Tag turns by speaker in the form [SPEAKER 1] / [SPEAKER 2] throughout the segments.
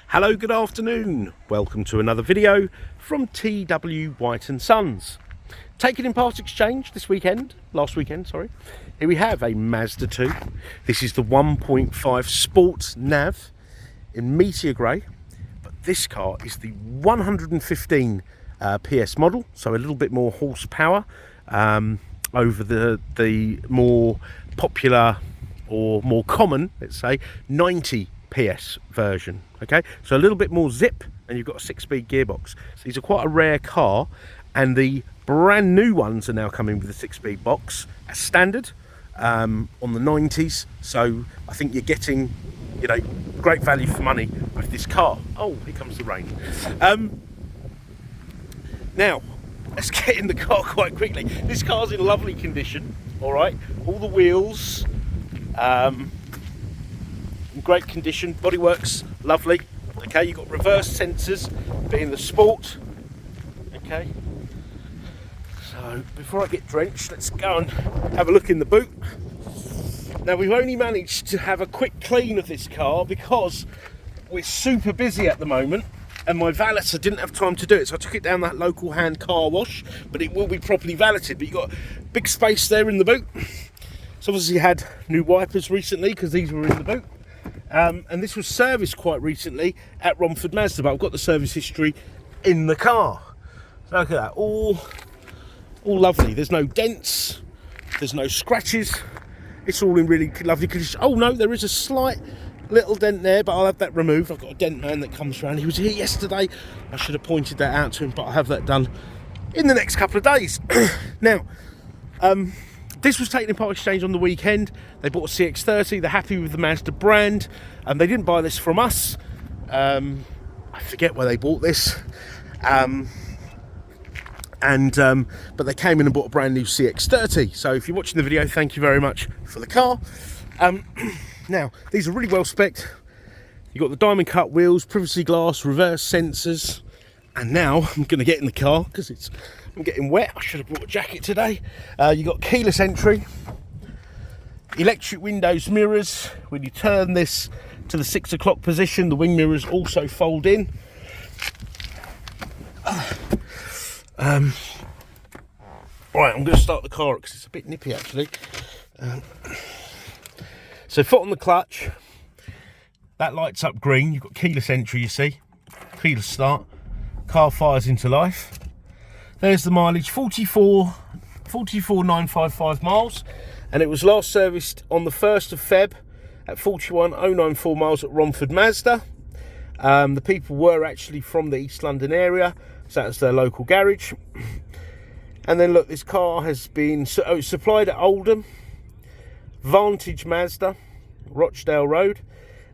[SPEAKER 1] Hello, good afternoon. Welcome to another video from TW White & Sons. Taken in part exchange last weekend, sorry. Here we have a Mazda 2. This is the 1.5 Sport Nav in Meteor Grey. But this car is the 115 PS model, so a little bit more horsepower over the more popular or more common, let's say, 90 PS version. Okay, so a little bit more zip, and you've got a 6-speed gearbox. So these are quite a rare car, and the brand new ones are now coming with a 6-speed box as standard on the 90s. So I think you're getting, you know, great value for money with this car. Oh, here comes the rain. Now let's get in the car quite quickly. This car's in lovely condition. All right, all the wheels in great condition, bodywork's lovely. Okay, you've got reverse sensors being the Sport. Okay, so before I get drenched, let's go and have a look in the boot. Now, we've only managed to have a quick clean of this car because we're super busy at the moment, and my valeter didn't have time to do it, so I took it down that local hand car wash, but it will be properly valeted. But you've got big space there in the boot. So obviously had new wipers recently because these were in the boot. And this was serviced quite recently at Romford Mazda, but I've got the service history in the car. So look at that, all lovely. There's no dents, there's no scratches. It's all in really lovely condition. Oh no, there is a slight little dent there, but I'll have that removed. I've got a dent man that comes around. He was here yesterday. I should have pointed that out to him, but I'll have that done in the next couple of days. Now, this was taken in part exchange on the weekend. They bought a CX-30. They're happy with the Mazda brand. They didn't buy this from us. I forget where they bought this. But they came in and bought a brand new CX-30. So if you're watching the video, thank you very much for the car. Now, these are really well spec'd. You've got the diamond cut wheels, privacy glass, reverse sensors. And now I'm going to get in the car because I'm getting wet. I should have brought a jacket today. You've got keyless entry, electric windows, mirrors. When you turn this to the 6 o'clock position, the wing mirrors also fold in. Right, I'm going to start the car because it's a bit nippy actually. So foot on the clutch, that lights up green. You've got keyless entry, you see, keyless start. Car fires into life. There's the mileage, 44,955 miles, and it was last serviced on the 1st of Feb at 41,094 miles at Romford Mazda. The people were actually from the East London area, so that's their local garage. And then look, this car has been supplied at Oldham, Vantage Mazda, Rochdale Road,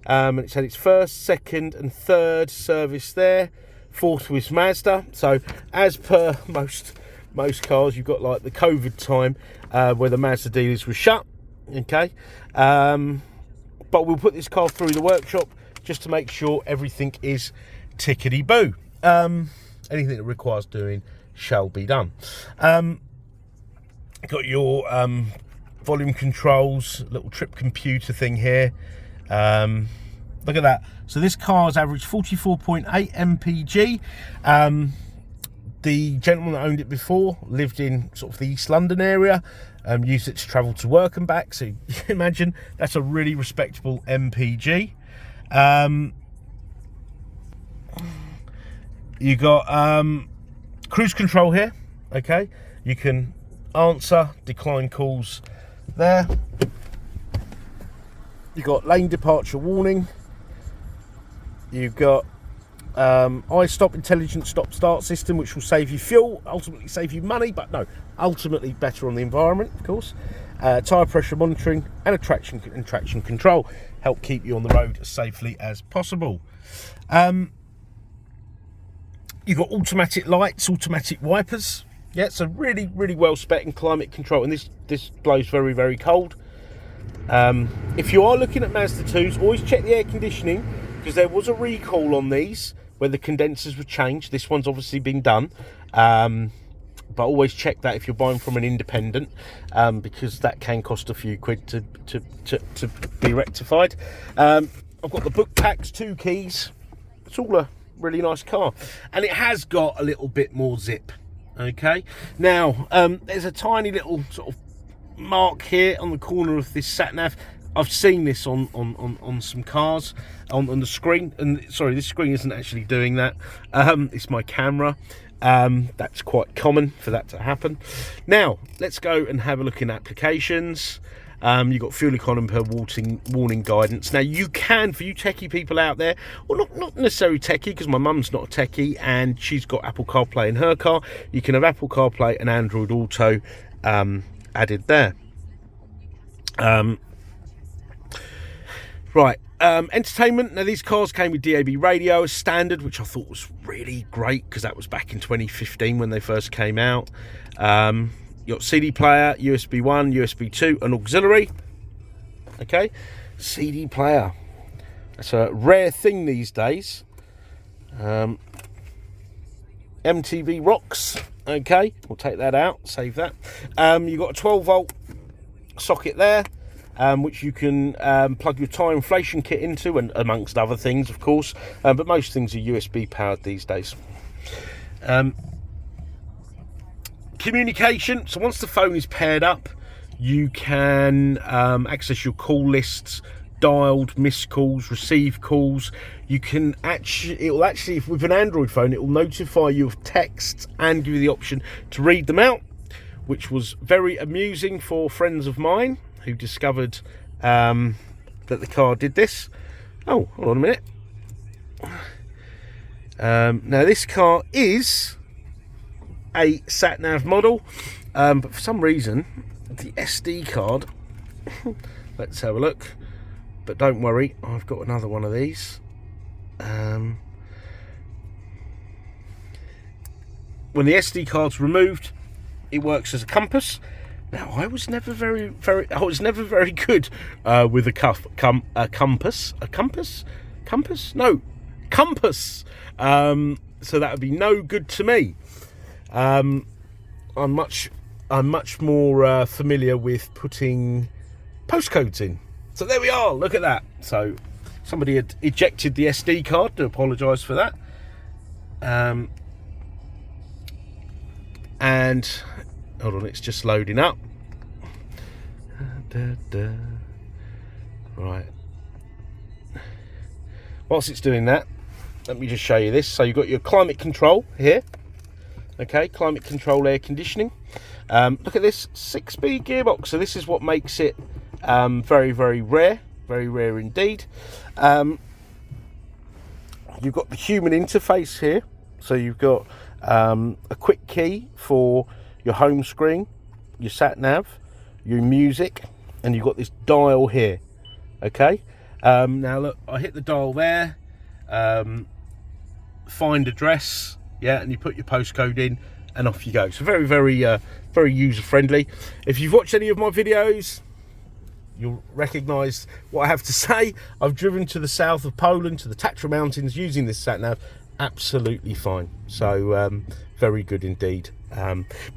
[SPEAKER 1] and it's had its first, second and third service there. Fourth was Mazda. So as per most cars, you've got like the COVID time where the Mazda dealers were shut. Okay, but we'll put this car through the workshop just to make sure everything is tickety boo. Anything that requires doing shall be done. Got your volume controls, little trip computer thing here. Look at that. So this car's averaged 44.8 mpg. The gentleman that owned it before lived in sort of the East London area, used it to travel to work and back. So you can imagine that's a really respectable mpg. You got cruise control here. Okay, you can answer, decline calls there. You got lane departure warning. You've got iStop intelligent stop start system, which will save you fuel, ultimately save you money, but no, ultimately better on the environment, of course. Tyre pressure monitoring and traction control help keep you on the road as safely as possible. You've got automatic lights, automatic wipers. Yeah, so really well spec and climate control, and this blows very, very cold. If you are looking at Mazda 2s, always check the air conditioning, because there was a recall on these where the condensers were changed. This one's obviously been done, but always check that if you're buying from an independent, because that can cost a few quid to be rectified. I've got the book packs, 2 keys, it's all a really nice car, and it has got a little bit more zip. Okay, now there's a tiny little sort of mark here on the corner of this sat nav. I've seen this on some cars on the screen, and sorry, this screen isn't actually doing that. It's my camera. That's quite common for that to happen. Now let's go and have a look in applications. You've got fuel economy per warning guidance. Now you can, for you techie people out there, well not necessarily techie, because my mum's not a techie and she's got Apple CarPlay in her car, you can have Apple CarPlay and Android Auto added there. Right, entertainment. Now these cars came with DAB radio as standard, which I thought was really great because that was back in 2015 when they first came out. You got CD player, USB 1, USB 2 and auxiliary. Okay, CD player, that's a rare thing these days. MTV rocks. Okay, we'll take that out, save that. You've got a 12 volt socket there, which you can plug your tyre inflation kit into, and amongst other things, of course, but most things are USB powered these days. Communication, so once the phone is paired up, you can access your call lists, dialed, missed calls, receive calls. You can actually, if with an Android phone, it will notify you of texts and give you the option to read them out, which was very amusing for friends of mine who discovered that the car did this. Oh, hold on a minute. Now this car is a sat nav model, but for some reason the SD card let's have a look, but don't worry, I've got another one of these. When the SD card's removed, it works as a compass. Now I was never very good with a compass. So that would be no good to me. I'm much more familiar with putting postcodes in. So there we are, look at that. So somebody had ejected the SD card, to apologise for that. And hold on, it's just loading up. Right. Whilst it's doing that, let me just show you this. So you've got your climate control here. Okay, climate control, air conditioning. Look at this 6-speed gearbox. So this is what makes it very, very rare indeed. You've got the human interface here. So you've got a quick key for your home screen, your sat nav, your music, and you've got this dial here. Okay, now look, I hit the dial there, find address, yeah, and you put your postcode in and off you go. So very, very user friendly. If you've watched any of my videos, you'll recognise what I have to say. I've driven to the south of Poland, to the Tatra Mountains, using this sat nav. Absolutely fine. So very good indeed.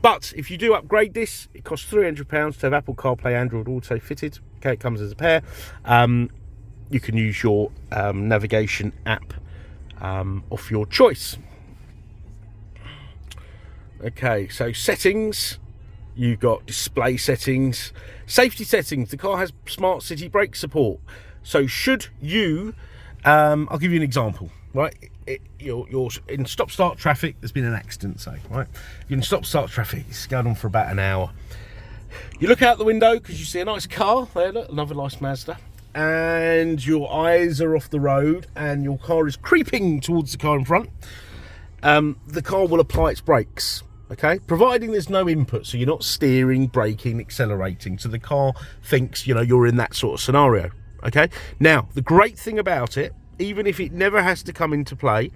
[SPEAKER 1] But if you do upgrade this, it costs £300 to have Apple CarPlay, Android Auto fitted. Okay, it comes as a pair. You can use your navigation app of your choice. Okay, so settings, you've got display settings, safety settings. The car has smart city brake support. So should you, I'll give you an example, right? You're in stop-start traffic, there's been an accident, say, right? You're in stop-start traffic, it's going on for about an hour. You look out the window because you see a nice car, there, look, another nice Mazda, and your eyes are off the road and your car is creeping towards the car in front. The car will apply its brakes, okay, providing there's no input, so you're not steering, braking, accelerating, so the car thinks, you know, you're in that sort of scenario. Okay, now the great thing about it, even if it never has to come into play,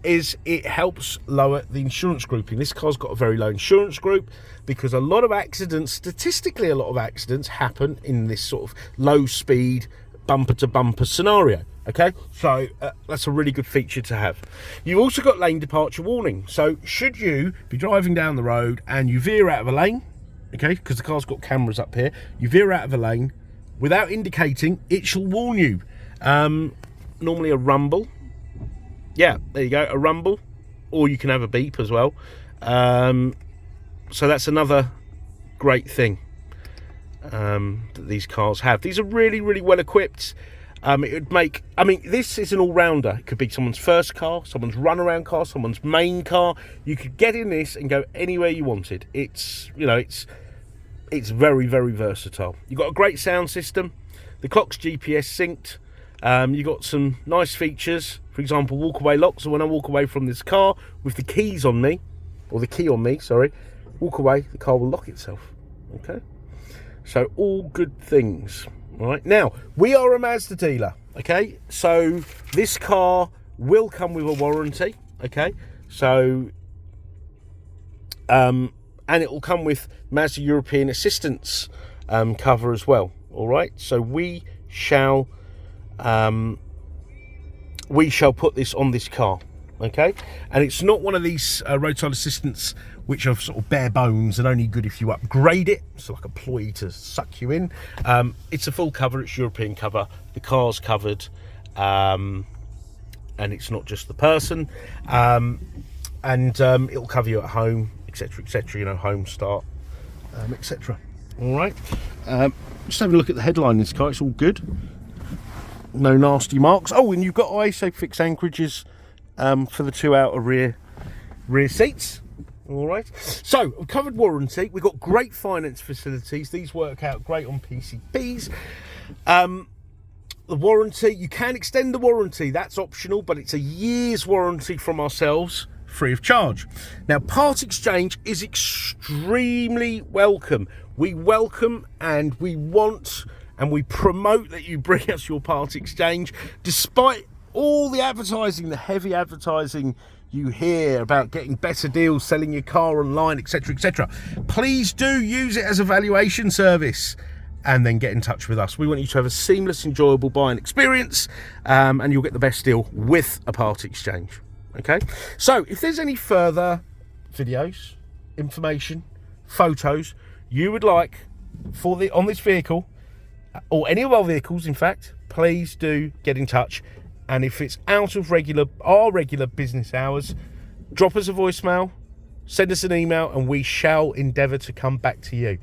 [SPEAKER 1] is it helps lower the insurance grouping. This car's got a very low insurance group because a lot of accidents, statistically a lot of accidents happen in this sort of low speed bumper to bumper scenario. Okay, so that's a really good feature to have. You've also got lane departure warning. So should you be driving down the road and you veer out of a lane, okay, because the car's got cameras up here, you veer out of a lane without indicating, it shall warn you. Normally a rumble, yeah, there you go, a rumble, or you can have a beep as well. So that's another great thing that these cars have. These are really, really well equipped. It would make, I mean, this is an all-rounder. It could be someone's first car, someone's run-around car, someone's main car. You could get in this and go anywhere you wanted. It's, you know, it's very, very versatile. You've got a great sound system. The clock's GPS synced. You've got some nice features. For example, walk-away lock. So when I walk away from this car with the keys on me, or the key on me, sorry, walk away, the car will lock itself. Okay? So all good things. All right, now we are a Mazda dealer, okay, so this car will come with a warranty, okay, so and it will come with Mazda European assistance cover as well. All right, so we shall put this on this car, okay, and it's not one of these roadside assistance which are sort of bare bones and only good if you upgrade it, so like a ploy to suck you in. It's a full cover, it's European cover, the car's covered, and it's not just the person, and it'll cover you at home, etc, etc, you know, home, start, etc. All right, just having a look at the headline in this car, it's all good, no nasty marks. Oh, and you've got ISO-fix anchorages for the two outer rear seats. All right, so we've covered warranty. We've got great finance facilities. These work out great on PCPs. The warranty, you can extend the warranty, that's optional, but it's a year's warranty from ourselves, free of charge. Now, part exchange is extremely welcome. We welcome and we want and we promote that you bring us your part exchange, despite all the advertising, the heavy advertising you hear about getting better deals, selling your car online, etc, etc. Please do use it as a valuation service and then get in touch with us. We want you to have a seamless, enjoyable buying experience, and you'll get the best deal with a part exchange. Okay, so if there's any further videos, information, photos you would like for on this vehicle or any of our vehicles, in fact, please do get in touch. And if it's out of our regular business hours, drop us a voicemail, send us an email, and we shall endeavour to come back to you.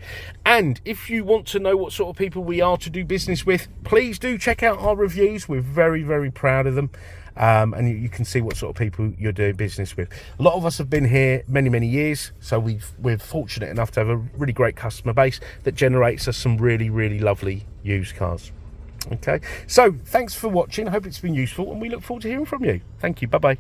[SPEAKER 1] And if you want to know what sort of people we are to do business with, please do check out our reviews. We're very, very proud of them. And you can see what sort of people you're doing business with. A lot of us have been here many, many years, so we're fortunate enough to have a really great customer base that generates us some really, really lovely used cars. Okay, so thanks for watching. I hope it's been useful, and we look forward to hearing from you. Thank you. Bye bye.